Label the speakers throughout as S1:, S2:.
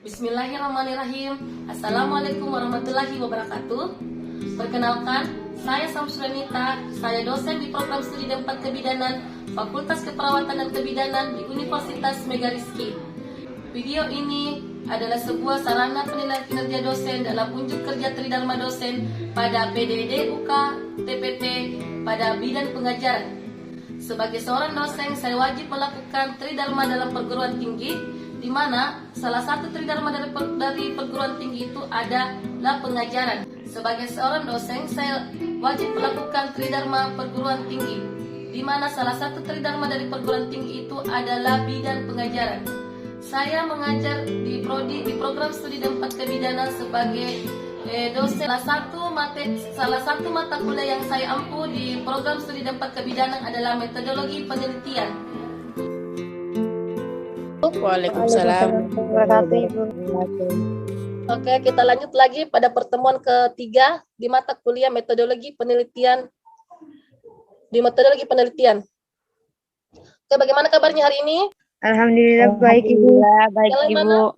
S1: Bismillahirrahmanirrahim. Assalamualaikum warahmatullahi wabarakatuh. Perkenalkan, saya Samsulanita. Saya dosen di program studi D4 Kebidanan, Fakultas Keperawatan dan Kebidanan di Universitas Megariski. Video ini adalah sebuah sarana penilaian kinerja dosen dalam unjuk kerja Tridharma dosen pada PDD UK TPT pada bidang pengajaran. Sebagai seorang dosen, saya wajib melakukan Tridharma dalam perguruan tinggi, di mana salah satu Tridharma dari perguruan tinggi itu adalah pengajaran. Sebagai seorang dosen, saya wajib melakukan Tridharma perguruan tinggi, di mana salah satu Tridharma dari perguruan tinggi itu adalah bidang pengajaran. Saya mengajar di program studi D4 Kebidanan sebagai dosen. Salah satu mata kuliah yang saya ampu di program studi D4 Kebidanan adalah metodologi penelitian.
S2: Waalaikumsalam.
S1: Oke, kita lanjut lagi pada pertemuan ketiga di mata kuliah metodologi penelitian. Oke, bagaimana kabarnya hari ini?
S2: Alhamdulillah baik Ibu.
S1: Baik Ibu.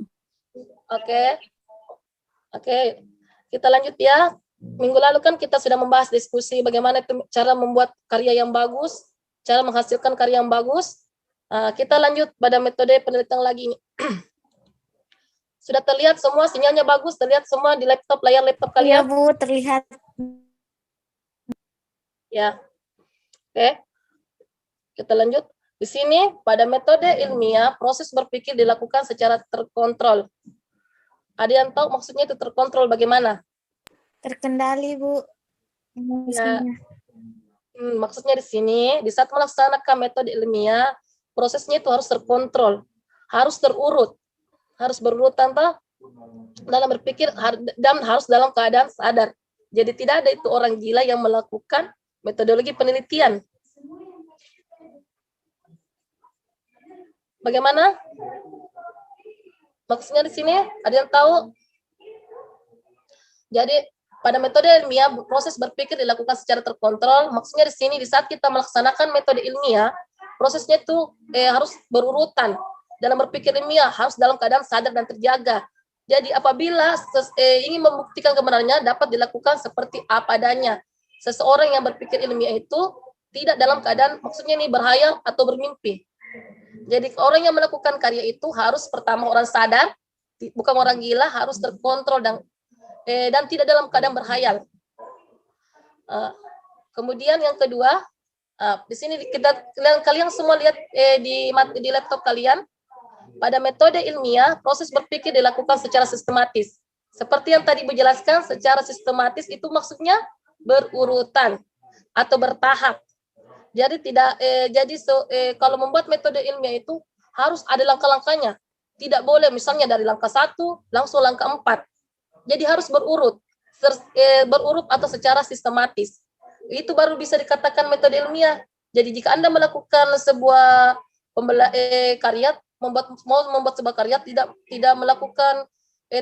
S1: Oke, kita lanjut ya. Minggu lalu kan kita sudah membahas diskusi bagaimana cara membuat karya yang bagus, cara menghasilkan karya yang bagus. Kita lanjut pada metode penelitian lagi ini. Sudah terlihat semua, sinyalnya bagus, terlihat semua di layar laptop
S2: Iya
S1: kalian?
S2: Bu, terlihat.
S1: Ya. Oke. Kita lanjut. Di sini pada metode ilmiah, proses berpikir dilakukan secara terkontrol. Ada yang tahu maksudnya itu terkontrol bagaimana?
S2: Terkendali Bu.
S1: Ya. Maksudnya di sini, di saat melaksanakan metode ilmiah, prosesnya itu harus terkontrol, harus terurut, harus berurutan dalam berpikir dan harus dalam keadaan sadar. Jadi tidak ada itu orang gila yang melakukan metodologi penelitian. Bagaimana? Maksudnya di sini ada yang tahu? Jadi pada metode ilmiah proses berpikir dilakukan secara terkontrol. Maksudnya di sini di saat kita melaksanakan metode ilmiah, prosesnya itu harus berurutan. Dalam berpikir ilmiah harus dalam keadaan sadar dan terjaga. Jadi apabila ingin membuktikan kebenarannya dapat dilakukan seperti apa adanya. Seseorang yang berpikir ilmiah itu tidak dalam keadaan maksudnya ini berhayal atau bermimpi. Jadi orang yang melakukan karya itu harus pertama orang sadar, bukan orang gila, harus terkontrol dan tidak dalam keadaan berhayal. Kemudian yang kedua, di sini kalian semua lihat di laptop kalian, pada metode ilmiah proses berpikir dilakukan secara sistematis. Seperti yang tadi dijelaskan, secara sistematis itu maksudnya berurutan atau bertahap. Jadi kalau membuat metode ilmiah itu harus ada langkah-langkahnya. Tidak boleh misalnya dari langkah 1 langsung langkah 4. Jadi harus berurut atau secara sistematis. Itu baru bisa dikatakan metode ilmiah. Jadi jika Anda melakukan sebuah karya, membuat sebuah karya tidak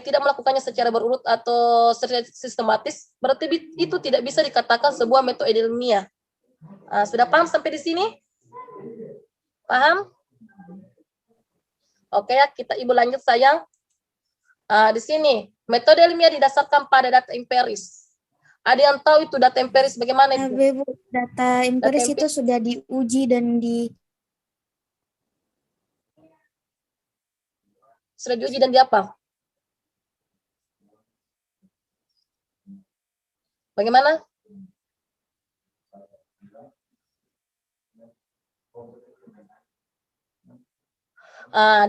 S1: melakukannya secara berurut atau secara sistematis, berarti itu tidak bisa dikatakan sebuah metode ilmiah. Sudah paham sampai di sini? Paham? Oke ya, Ibu lanjut sayang. Di sini metode ilmiah didasarkan pada data empiris. Ada yang tahu itu data empiris bagaimana itu?
S2: Bu, data empiris itu sudah diuji dan
S1: sudah diuji dan di apa? Bagaimana?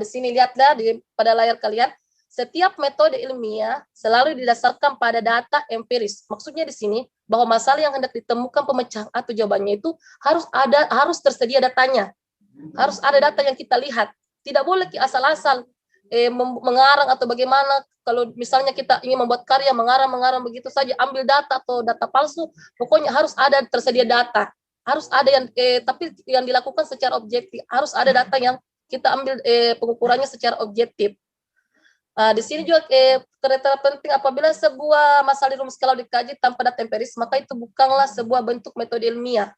S1: Di sini lihatlah pada layar kalian. Setiap metode ilmiah selalu didasarkan pada data empiris. Maksudnya di sini bahwa masalah yang hendak ditemukan pemecahan atau jawabannya itu harus tersedia datanya. Harus ada data yang kita lihat. Tidak boleh asal-asal mengarang atau bagaimana. Kalau misalnya kita ingin membuat karya mengarang begitu saja, ambil data atau data palsu, pokoknya harus ada tersedia data. Harus ada tapi yang dilakukan secara objektif. Harus ada data yang kita ambil pengukurannya secara objektif. Di sini juga kriteria penting apabila sebuah masalah dirumuskan kalau dikaji tanpa data empiris, maka itu bukanlah sebuah bentuk metode ilmiah.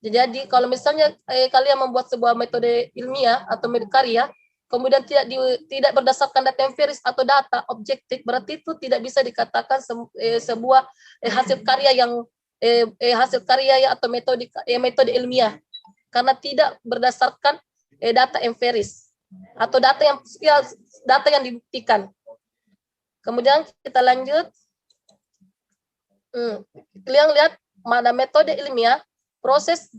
S1: Jadi kalau misalnya kalian membuat sebuah metode ilmiah atau karya kemudian tidak berdasarkan data empiris atau data objektif, berarti itu tidak bisa dikatakan sebuah hasil karya yang hasil karya ya, atau metode ilmiah, karena tidak berdasarkan data empiris atau data yang dibuktikan. Kemudian kita lanjut. Kalian lihat, mana metode ilmiah, proses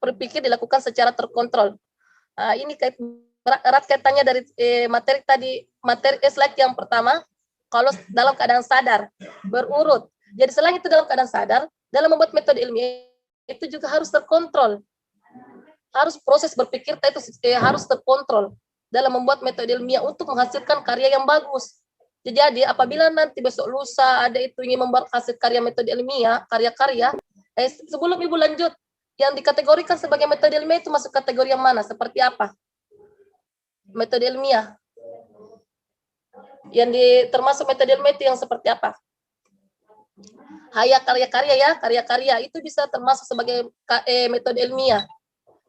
S1: berpikir dilakukan secara terkontrol. Ini erat kaitannya dari materi slide yang pertama. Kalau dalam keadaan sadar, berurut. Jadi selain itu dalam keadaan sadar, dalam membuat metode ilmiah itu juga harus terkontrol. Harus proses berpikir itu harus terkontrol dalam membuat metode ilmiah untuk menghasilkan karya yang bagus. Jadi apabila nanti besok lusa ada itu ingin membuat hasil karya metode ilmiah, karya-karya, sebelum Ibu lanjut, yang dikategorikan sebagai metode ilmiah itu masuk kategori yang mana? Seperti apa? Metode ilmiah. Yang termasuk metode ilmiah itu yang seperti apa? Karya-karya ya, karya-karya itu bisa termasuk sebagai metode ilmiah.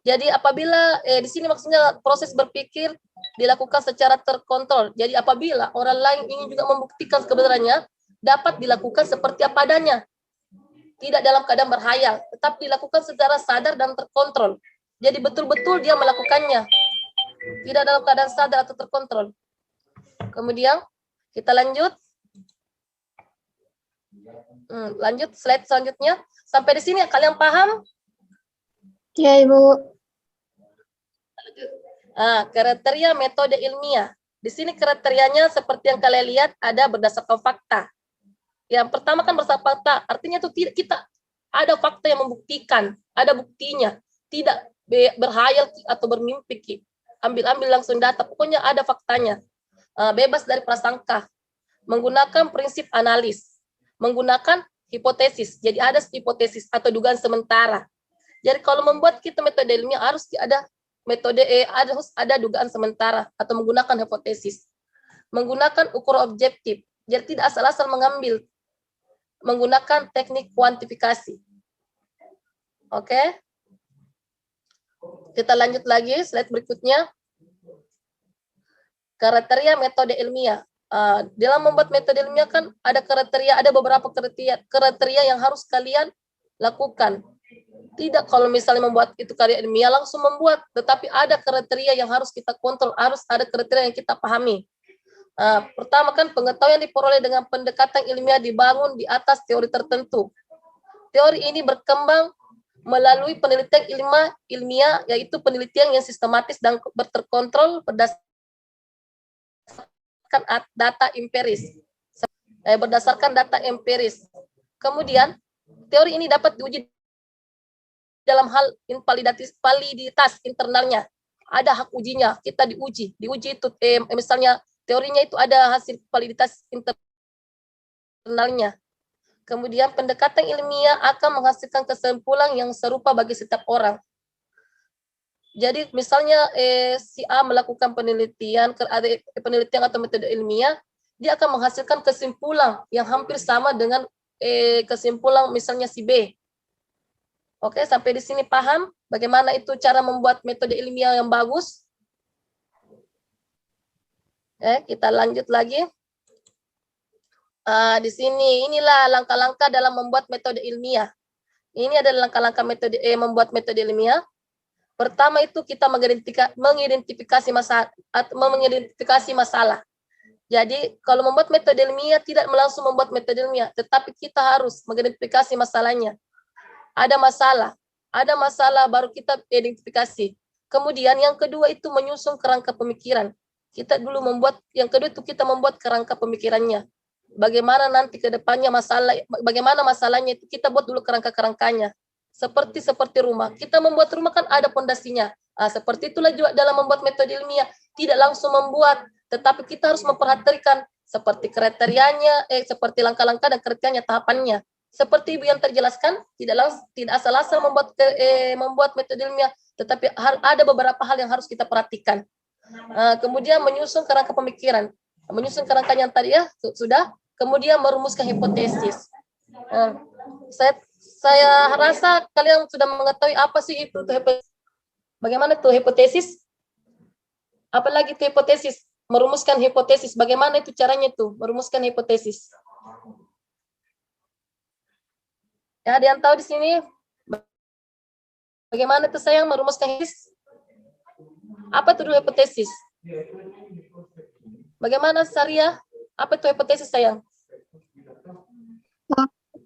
S1: Jadi apabila di sini maksudnya proses berpikir dilakukan secara terkontrol. Jadi apabila orang lain ingin juga membuktikan kebenarannya, dapat dilakukan seperti apa adanya. Tidak dalam keadaan berhayal, tetapi dilakukan secara sadar dan terkontrol. Jadi betul-betul dia melakukannya. Tidak dalam keadaan sadar atau terkontrol. Kemudian kita lanjut. Lanjut slide selanjutnya. Sampai di sini kalian paham?
S2: Ya, Ibu.
S1: Kriteria metode ilmiah. Di sini kriterianya seperti yang kalian lihat, ada berdasarkan fakta. Yang pertama kan berdasarkan fakta, artinya itu kita ada fakta yang membuktikan, ada buktinya, tidak berhayal atau bermimpi, ambil langsung data, pokoknya ada faktanya. Bebas dari prasangka, menggunakan prinsip analis, menggunakan hipotesis. Jadi ada hipotesis atau dugaan sementara. Jadi kalau membuat kita metode ilmiah harus ada harus ada dugaan sementara atau menggunakan hipotesis. Menggunakan ukur objektif. Jadi tidak asal-asal mengambil. Menggunakan teknik kuantifikasi. Oke. Kita lanjut lagi slide berikutnya. Kriteria metode ilmiah. Dalam membuat metode ilmiah kan ada beberapa kriteria yang harus kalian lakukan. Tidak kalau misalnya membuat itu karya ilmiah langsung membuat, tetapi ada kriteria yang harus kita kontrol, harus ada kriteria yang kita pahami. Pertama kan pengetahuan diperoleh dengan pendekatan ilmiah dibangun di atas teori tertentu. Teori ini berkembang melalui penelitian ilmiah, yaitu penelitian yang sistematis dan terkontrol berdasarkan data empiris. Berdasarkan data empiris. Kemudian teori ini dapat diuji dalam hal validitas internalnya. Ada hak ujinya, kita diuji itu misalnya teorinya itu ada hasil validitas internalnya. Kemudian pendekatan ilmiah akan menghasilkan kesimpulan yang serupa bagi setiap orang. Jadi misalnya si A melakukan penelitian atau metode ilmiah, dia akan menghasilkan kesimpulan yang hampir sama dengan kesimpulan misalnya si B. Oke, sampai di sini paham bagaimana itu cara membuat metode ilmiah yang bagus? Kita lanjut lagi. Di sini inilah langkah-langkah dalam membuat metode ilmiah. Ini adalah langkah-langkah membuat metode ilmiah. Pertama itu kita mengidentifikasi masalah. Jadi kalau membuat metode ilmiah tidak langsung membuat metode ilmiah, tetapi kita harus mengidentifikasi masalahnya. Ada masalah baru kita identifikasi. Kemudian yang kedua itu menyusun kerangka pemikiran. Yang kedua itu kita membuat kerangka pemikirannya. Bagaimana nanti ke depannya bagaimana masalahnya itu kita buat dulu kerangka-kerangkanya. Seperti rumah. Kita membuat rumah kan ada pondasinya. Seperti itulah juga dalam membuat metode ilmiah. Tidak langsung membuat, tetapi kita harus memperhatikan seperti kriterianya, seperti langkah-langkah dan kriterianya, tahapannya. Seperti Ibu yang terjelaskan, tidak asal-asal membuat metode ilmiah, tetapi ada beberapa hal yang harus kita perhatikan. Kemudian menyusun kerangka pemikiran. Menyusun kerangkanya tadi ya, sudah. Kemudian merumuskan hipotesis. Saya rasa kalian sudah mengetahui apa sih itu hipotesis. Bagaimana tuh hipotesis? Apalagi itu hipotesis, merumuskan hipotesis. Bagaimana itu caranya itu, merumuskan hipotesis? Ya, ada yang tahu di sini bagaimana itu sayang merumuskan hipotesis? Apa itu dulu hipotesis? Bagaimana Saria? Apa itu hipotesis sayang?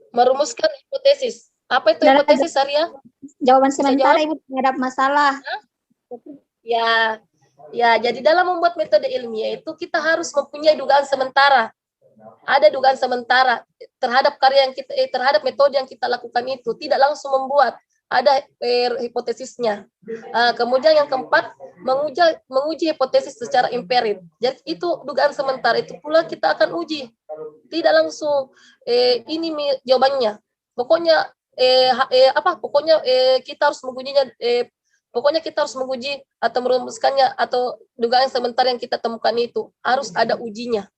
S1: Merumuskan hipotesis. Apa itu hipotesis Saria?
S2: Jawaban
S1: Bisa
S2: sementara
S1: jawab?
S2: Ibu terhadap masalah.
S1: Ya, ya. Jadi dalam membuat metode ilmiah itu kita harus mempunyai dugaan sementara. Ada dugaan sementara terhadap karya yang kita, terhadap metode yang kita lakukan itu. Tidak langsung membuat. Ada hipotesisnya. Kemudian yang keempat, menguji hipotesis secara empirik. Jadi itu dugaan sementara. Itu pula kita akan uji. Tidak langsung ini jawabannya. Pokoknya pokoknya kita harus mengujinya. Pokoknya kita harus menguji atau merumuskannya atau dugaan sementara yang kita temukan itu harus ada ujinya.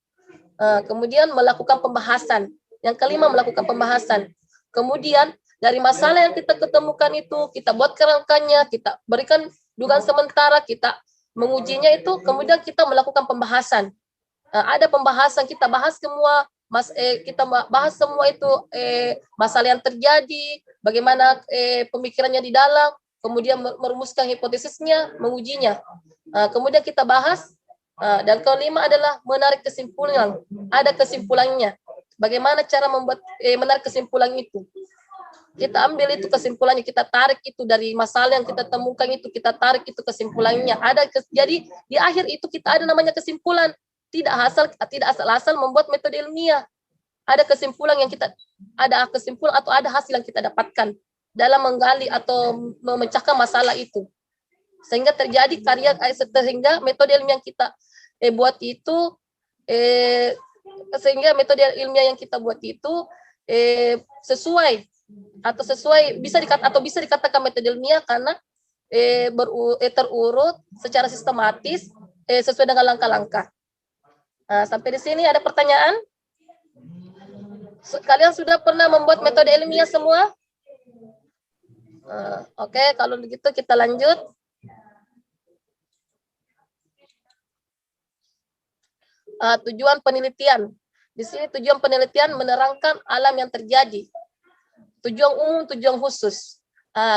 S1: Kemudian melakukan pembahasan. Yang kelima, melakukan pembahasan. Kemudian dari masalah yang kita ketemukan itu, kita buat kerangkanya, kita berikan dugaan sementara, kita mengujinya itu, kemudian kita melakukan pembahasan. Ada pembahasan, kita bahas semua, kita bahas semua itu masalah yang terjadi, bagaimana pemikirannya di dalam, kemudian merumuskan hipotesisnya, mengujinya. Kemudian kita bahas, dan kelima adalah menarik kesimpulan. Ada kesimpulannya. Bagaimana cara membuat menarik kesimpulan itu? Kita ambil itu kesimpulannya, kita tarik itu dari masalah yang kita temukan itu, kita tarik itu kesimpulannya. Jadi di akhir itu kita ada namanya kesimpulan. Tidak asal-asal membuat metode ilmiah. Ada kesimpulan yang ada kesimpulan atau ada hasil yang kita dapatkan dalam menggali atau memecahkan masalah itu. Sehingga terjadi sehingga metode ilmiah yang kita buat itu sehingga metode ilmiah yang kita buat itu sesuai bisa dikatakan metode ilmiah karena terurut secara sistematis sesuai dengan langkah-langkah. Sampai di sini ada pertanyaan? Kalian sudah pernah membuat metode ilmiah semua? Oke, kalau begitu kita lanjut. Tujuan penelitian. Di sini tujuan penelitian menerangkan alam yang terjadi. Tujuan umum, tujuan khusus.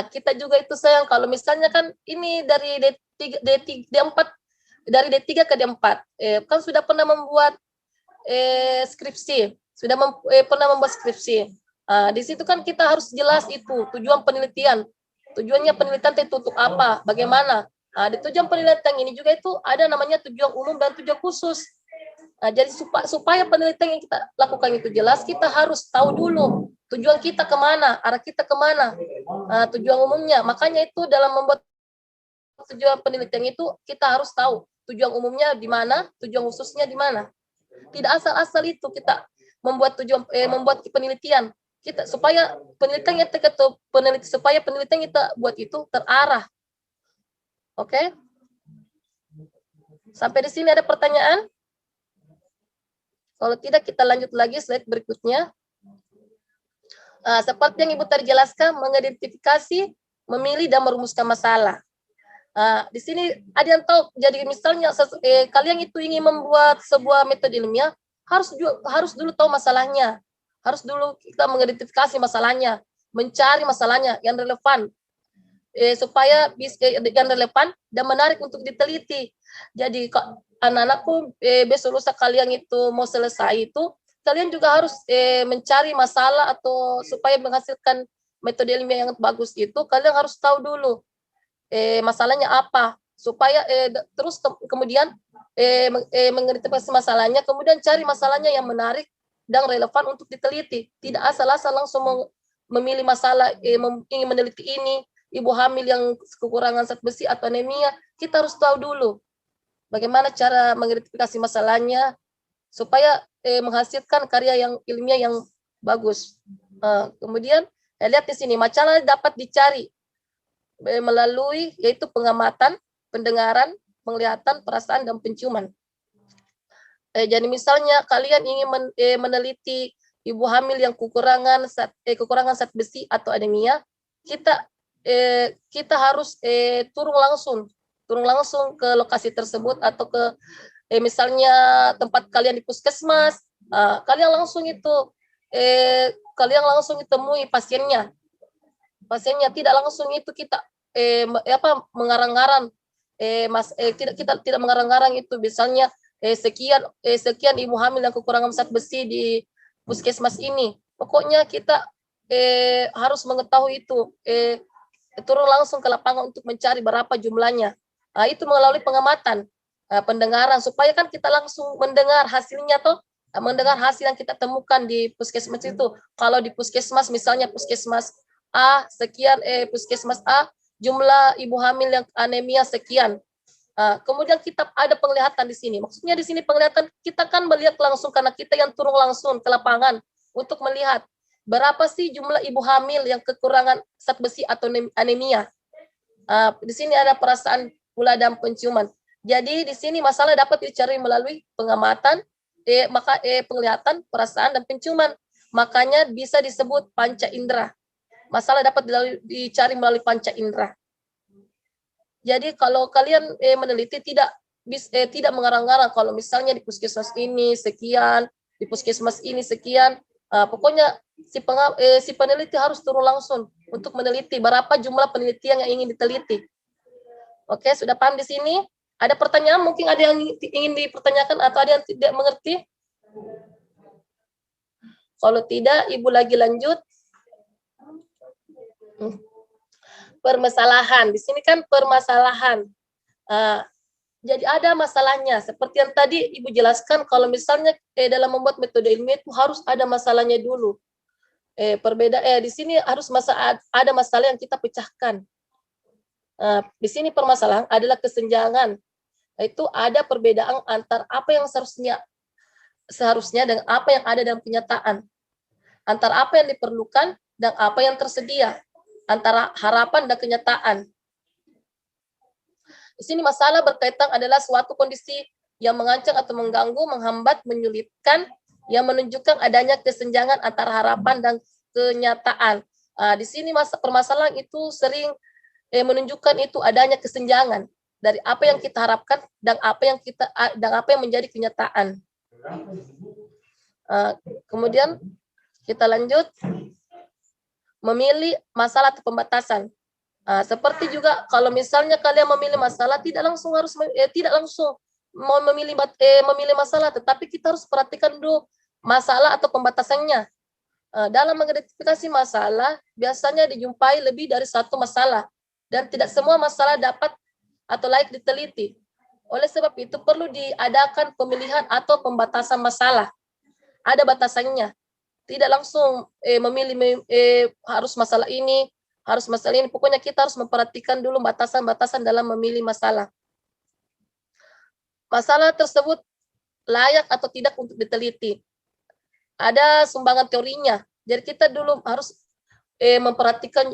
S1: Kita juga itu sayang, kalau misalnya kan ini dari D4, dari D3 ke D4, kan sudah pernah membuat skripsi, pernah membuat skripsi. Di situ kan kita harus jelas itu tujuan penelitian. Tujuannya penelitian itu untuk apa, bagaimana. Di tujuan penelitian ini juga itu ada namanya tujuan umum dan tujuan khusus. Jadi supaya penelitian yang kita lakukan itu jelas, kita harus tahu dulu tujuan kita kemana, arah kita kemana, tujuan umumnya. Makanya itu dalam membuat tujuan penelitian itu kita harus tahu tujuan umumnya di mana, tujuan khususnya di mana. Tidak asal-asal itu kita membuat membuat penelitian. Supaya penelitian kita buat itu terarah. Oke? Sampai di sini ada pertanyaan? Kalau tidak, kita lanjut lagi slide berikutnya. Seperti yang Ibu tadi jelaskan, mengidentifikasi, memilih, dan merumuskan masalah. Di sini ada yang tahu, jadi misalnya kalian itu ingin membuat sebuah metode ilmiah, harus dulu tahu masalahnya. Harus dulu kita mengidentifikasi masalahnya, mencari masalahnya yang relevan, supaya yang relevan dan menarik untuk diteliti. Jadi anak-anakku besok lusa kalian itu mau selesai itu, kalian juga harus mencari masalah atau supaya menghasilkan metode ilmiah yang bagus itu, kalian harus tahu dulu masalahnya apa, supaya terus kemudian mengidentifikasi masalahnya, kemudian cari masalahnya yang menarik dan relevan untuk diteliti. Tidak asal-asal langsung memilih masalah, ingin meneliti ini, ibu hamil yang kekurangan zat besi atau anemia. Kita harus tahu dulu bagaimana cara mengidentifikasi masalahnya supaya menghasilkan karya yang ilmiah yang bagus. Kemudian lihat di sini, masalah dapat dicari melalui yaitu pengamatan, pendengaran, penglihatan, perasaan, dan penciuman. Jadi misalnya kalian ingin meneliti ibu hamil yang kekurangan zat besi atau anemia, kita harus turun langsung turun langsung ke lokasi tersebut atau ke misalnya tempat kalian di puskesmas, kalian langsung temui pasiennya. Tidak langsung itu kita mengarang-arang tidak mengarang-arang itu misalnya sekian ibu hamil yang kekurangan zat besi di puskesmas ini. Pokoknya kita harus mengetahui itu, turun langsung ke lapangan untuk mencari berapa jumlahnya. Itu melalui pengamatan, pendengaran, supaya kan kita langsung mendengar hasilnya mendengar hasil yang kita temukan di puskesmas itu. Kalau di puskesmas misalnya puskesmas A sekian, puskesmas A jumlah ibu hamil yang anemia sekian. Kemudian kita ada penglihatan di sini. Maksudnya di sini penglihatan kita kan melihat langsung karena kita yang turun langsung ke lapangan untuk melihat berapa sih jumlah ibu hamil yang kekurangan zat besi atau anemia. Di sini ada perasaan pula dan penciuman. Jadi di sini masalah dapat dicari melalui pengamatan, penglihatan, perasaan dan penciuman. Makanya bisa disebut panca indera. Masalah dapat dicari melalui panca indera. Jadi kalau kalian meneliti tidak mengarang-arang, kalau misalnya di puskesmas ini sekian, di puskesmas ini sekian, pokoknya si peneliti harus turun langsung untuk meneliti berapa jumlah penelitian yang ingin diteliti. Oke, sudah paham di sini? Ada pertanyaan? Mungkin ada yang ingin dipertanyakan atau ada yang tidak mengerti? Kalau tidak, Ibu lagi lanjut. Permasalahan. Di sini kan permasalahan. Jadi ada masalahnya. Seperti yang tadi Ibu jelaskan, kalau misalnya dalam membuat metode ilmiah itu harus ada masalahnya dulu. Di sini harus ada masalah yang kita pecahkan. Di sini permasalahan adalah kesenjangan. Itu ada perbedaan antar apa yang seharusnya dengan apa yang ada dalam kenyataan. Antara apa yang diperlukan dan apa yang tersedia. Antara harapan dan kenyataan. Di sini masalah berkaitan adalah suatu kondisi yang mengancam atau mengganggu, menghambat, menyulitkan, yang menunjukkan adanya kesenjangan antara harapan dan kenyataan. Di sini permasalahan itu sering menunjukkan itu adanya kesenjangan dari apa yang kita harapkan dan apa yang menjadi kenyataan. Kemudian kita lanjut. Memilih masalah atau pembatasan. Seperti juga kalau misalnya kalian memilih masalah tidak langsung mau memilih masalah, tetapi kita harus perhatikan dulu masalah atau pembatasannya. Dalam mengidentifikasi masalah biasanya dijumpai lebih dari satu masalah dan tidak semua masalah dapat atau layak diteliti. Oleh sebab itu perlu diadakan pemilihan atau pembatasan masalah. Ada batasannya. Tidak langsung memilih harus masalah ini. Pokoknya kita harus memperhatikan dulu batasan-batasan dalam memilih masalah. Masalah tersebut layak atau tidak untuk diteliti. Ada sumbangan teorinya. Jadi kita dulu harus memperhatikan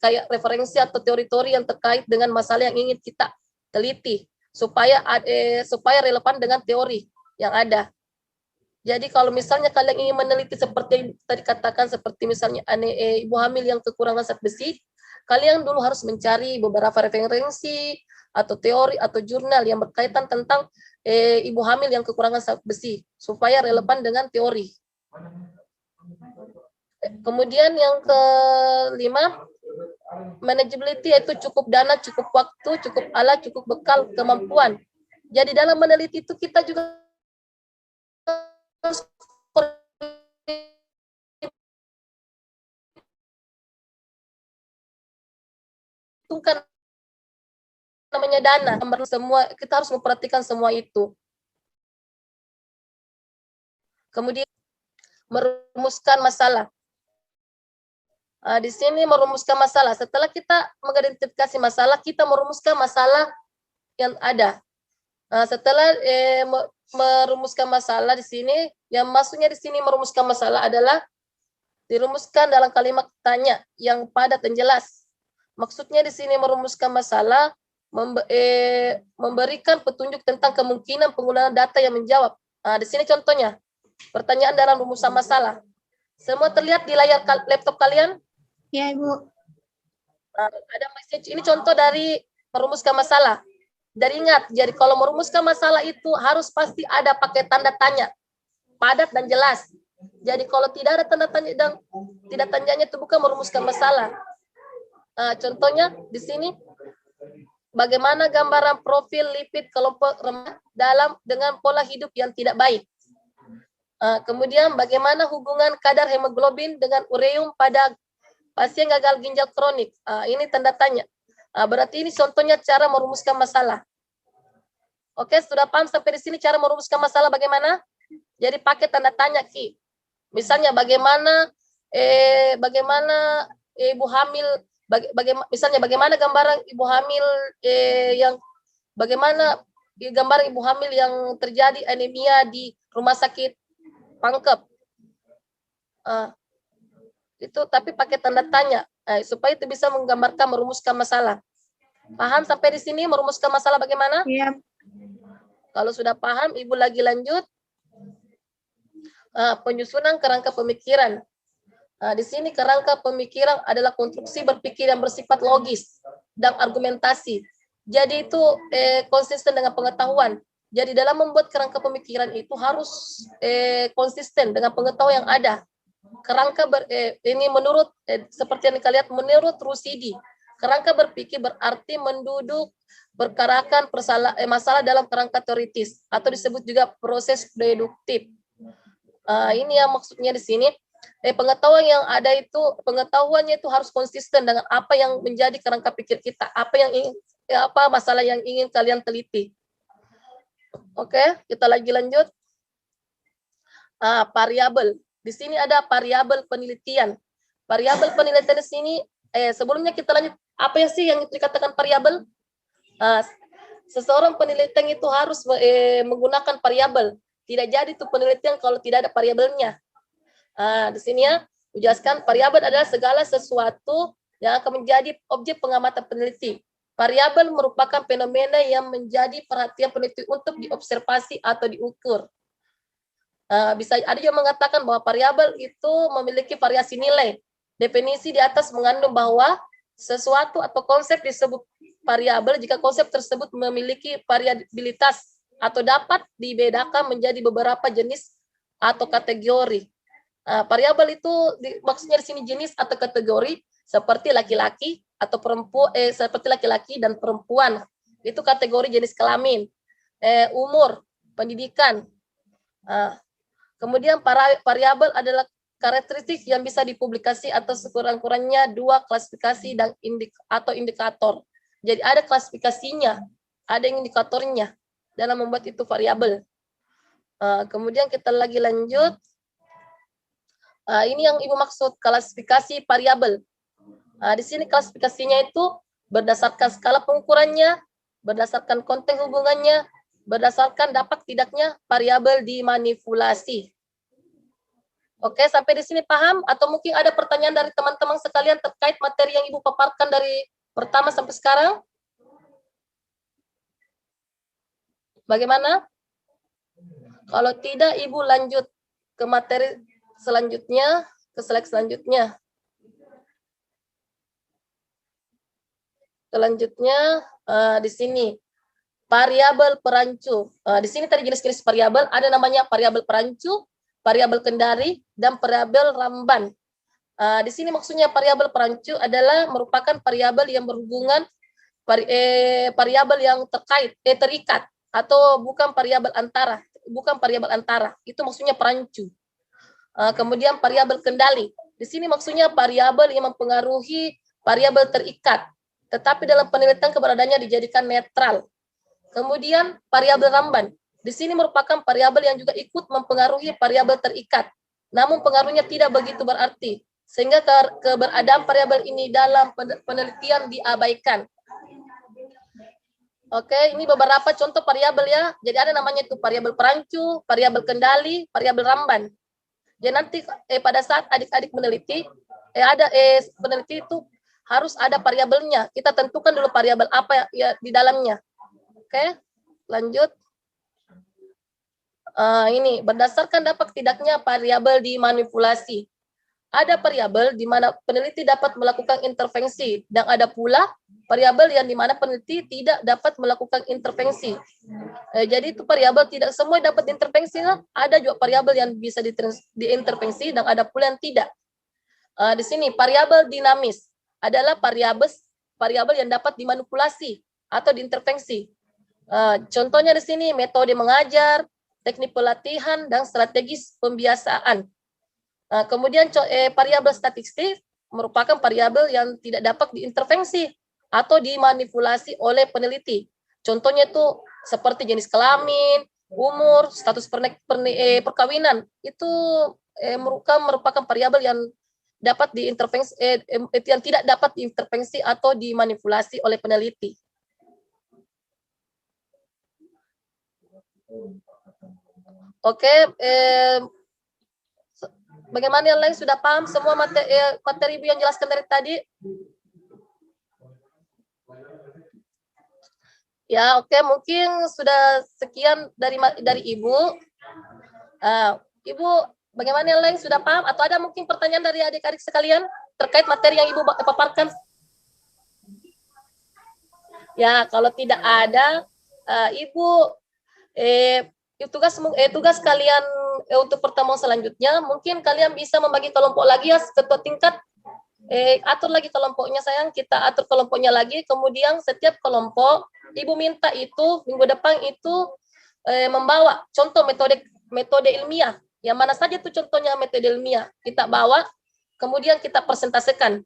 S1: kayak referensi atau teori-teori yang terkait dengan masalah yang ingin kita teliti supaya relevan dengan teori yang ada. Jadi kalau misalnya kalian ingin meneliti seperti yang tadi katakan, seperti misalnya ibu hamil yang kekurangan zat besi, kalian dulu harus mencari beberapa referensi atau teori atau jurnal yang berkaitan tentang ibu hamil yang kekurangan zat besi supaya relevan dengan teori. Kemudian yang kelima, manageability, yaitu cukup dana, cukup waktu, cukup alat, cukup bekal, kemampuan. Jadi dalam meneliti itu kita juga harus perhitungkan namanya dana, semua kita harus memperhatikan semua itu. Kemudian merumuskan masalah. Di sini merumuskan masalah. Setelah kita mengidentifikasi masalah, kita merumuskan masalah yang ada. Setelah merumuskan masalah di sini, yang maksudnya di sini merumuskan masalah adalah dirumuskan dalam kalimat tanya yang padat dan jelas. Maksudnya di sini merumuskan masalah, memberikan petunjuk tentang kemungkinan penggunaan data yang menjawab. Di sini contohnya, pertanyaan dalam rumusan masalah. Semua terlihat di layar laptop kalian?
S2: Ya, Ibu.
S1: Ada message. Ini contoh dari merumuskan masalah. Jadi ingat, jadi kalau merumuskan masalah itu harus pasti ada pakai tanda tanya, padat dan jelas. Jadi kalau tidak ada tanda tanya dan tidak tanyanya itu bukan merumuskan masalah. Contohnya di sini, bagaimana gambaran profil lipid kelompok rendah dengan pola hidup yang tidak baik. Kemudian bagaimana hubungan kadar hemoglobin dengan ureum pada pasien gagal ginjal kronik. Ini tanda tanya. Berarti ini contohnya cara merumuskan masalah. Oke, sudah paham sampai di sini cara merumuskan masalah bagaimana? Jadi pakai tanda tanya, Ki. Misalnya bagaimana ibu hamil, misalnya bagaimana gambaran ibu hamil bagaimana gambar ibu hamil yang terjadi anemia di rumah sakit Pangkep. Itu tapi pakai tanda tanya supaya itu bisa menggambarkan merumuskan masalah. Paham sampai di sini merumuskan masalah bagaimana?
S2: Iya.
S1: Kalau sudah paham, Ibu lagi lanjut. Penyusunan kerangka pemikiran. Di sini kerangka pemikiran adalah konstruksi berpikir yang bersifat logis dan argumentasi. Jadi itu konsisten dengan pengetahuan. Jadi dalam membuat kerangka pemikiran itu harus konsisten dengan pengetahuan yang ada. Kerangka ini menurut seperti yang kalian lihat menurut Rusidi, kerangka berpikir berarti menduduk berkarakan masalah dalam kerangka teoritis atau disebut juga proses deduktif. Ini yang maksudnya di sini. Pengetahuan yang ada itu pengetahuannya itu harus konsisten dengan apa yang menjadi kerangka pikir kita, apa masalah yang ingin kalian teliti. Oke, kita lagi lanjut. Variabel. Di sini ada variabel penelitian. Variabel penelitian di sini sebelumnya kita lanjut, apa sih yang dikatakan variabel? Seseorang penelitian itu harus menggunakan variabel. Tidak jadi itu penelitian kalau tidak ada variabelnya. Di sini ya, menjelaskan variabel adalah segala sesuatu yang akan menjadi objek pengamatan peneliti. Variabel merupakan fenomena yang menjadi perhatian peneliti untuk diobservasi atau diukur. Bisa ada yang mengatakan bahwa variabel itu memiliki variasi nilai. Definisi di atas mengandung bahwa sesuatu atau konsep disebut variabel jika konsep tersebut memiliki variabilitas atau dapat dibedakan menjadi beberapa jenis atau kategori. Variabel itu maksudnya di sini jenis atau kategori seperti laki-laki atau perempuan, seperti laki-laki dan perempuan. Itu kategori jenis kelamin, umur, pendidikan. Kemudian variabel adalah karakteristik yang bisa dipublikasi atau sekurang-kurangnya dua klasifikasi dan atau indikator. Jadi ada klasifikasinya, ada indikatornya dalam membuat itu variabel. Kemudian kita lagi lanjut. Ini yang Ibu maksud klasifikasi variabel. Di sini klasifikasinya itu berdasarkan skala pengukurannya, berdasarkan konteks hubungannya, berdasarkan dapat tidaknya variabel dimanipulasi. Oke, sampai di sini paham? Atau mungkin ada pertanyaan dari teman-teman sekalian terkait materi yang Ibu paparkan dari pertama sampai sekarang? Bagaimana? Kalau tidak, Ibu lanjut ke materi selanjutnya, ke slide selanjutnya. Selanjutnya di sini variabel perancu. Di sini tadi jenis-jenis variabel ada namanya variabel perancu, variabel kendari, dan variabel ramban. Di sini maksudnya variabel perancu adalah merupakan variabel yang berhubungan variabel yang terikat atau bukan variabel antara. Itu maksudnya perancu. Kemudian variabel kendali. Di sini maksudnya variabel yang mempengaruhi variabel terikat, tetapi dalam penelitian keberadaannya dijadikan netral. Kemudian variabel ramban. Di sini merupakan variabel yang juga ikut mempengaruhi variabel terikat, namun pengaruhnya tidak begitu berarti, sehingga keberadaan variabel ini dalam penelitian diabaikan. Oke, ini beberapa contoh variabel ya. Jadi ada namanya itu variabel perancu, variabel kendali, variabel ramban. Jadi nanti pada saat adik-adik meneliti, peneliti itu harus ada variabelnya. Kita tentukan dulu variabel apa ya di dalamnya. Oke, lanjut. Ini berdasarkan dapat tidaknya variabel dimanipulasi. ada variabel di mana peneliti dapat melakukan intervensi dan ada pula variabel yang di mana peneliti tidak dapat melakukan intervensi. Jadi itu variabel tidak semua dapat intervensi, ada juga variabel yang bisa diintervensi dan ada pula yang tidak. Di sini variabel dinamis adalah variabel yang dapat dimanipulasi atau diintervensi. Contohnya di sini metode mengajar, teknik pelatihan, dan strategis pembiasaan. Kemudian variabel statistik merupakan variabel yang tidak dapat diintervensi atau dimanipulasi oleh peneliti. Contohnya itu seperti jenis kelamin, umur, status perkawinan. Itu merupakan variabel yang dapat diintervensi, yang tidak dapat diintervensi atau dimanipulasi oleh peneliti. Oke, bagaimana yang lain sudah paham semua materi Ibu yang jelaskan dari tadi? Ya, oke, mungkin sudah sekian dari Ibu. Ibu, bagaimana yang lain sudah paham? Atau ada mungkin pertanyaan dari adik-adik sekalian terkait materi yang Ibu paparkan? Ya, kalau tidak ada, Ibu, tugas kalian untuk pertemuan selanjutnya, mungkin kalian bisa membagi kelompok lagi ya, ketua tingkat, atur lagi kelompoknya sayang, kita atur kelompoknya lagi, kemudian setiap kelompok, Ibu minta itu, minggu depan itu, membawa contoh metode ilmiah, yang mana saja itu contohnya metode ilmiah, kita bawa, kemudian kita presentasikan.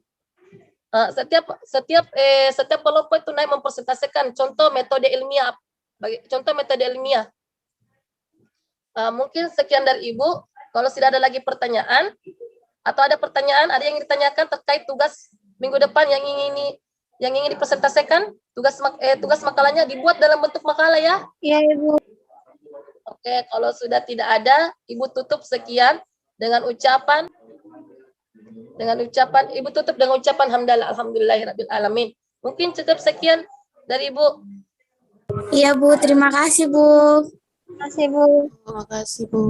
S1: Setiap kelompok itu naik mempresentasikan contoh metode ilmiah, mungkin sekian dari Ibu. Kalau tidak ada lagi pertanyaan atau ada pertanyaan, ada yang ditanyakan terkait tugas minggu depan yang ingin dipresentasikan, tugas makalahnya dibuat dalam bentuk makalah ya.
S2: Iya, Ibu.
S1: Oke, kalau sudah tidak ada, Ibu tutup sekian dengan ucapan Ibu tutup dengan ucapan hamdalah alhamdulillahirabbil alamin. Mungkin cukup sekian dari Ibu.
S2: Iya, Bu. Terima kasih, Bu. Terima kasih, Bu.
S3: Terima kasih, Bu.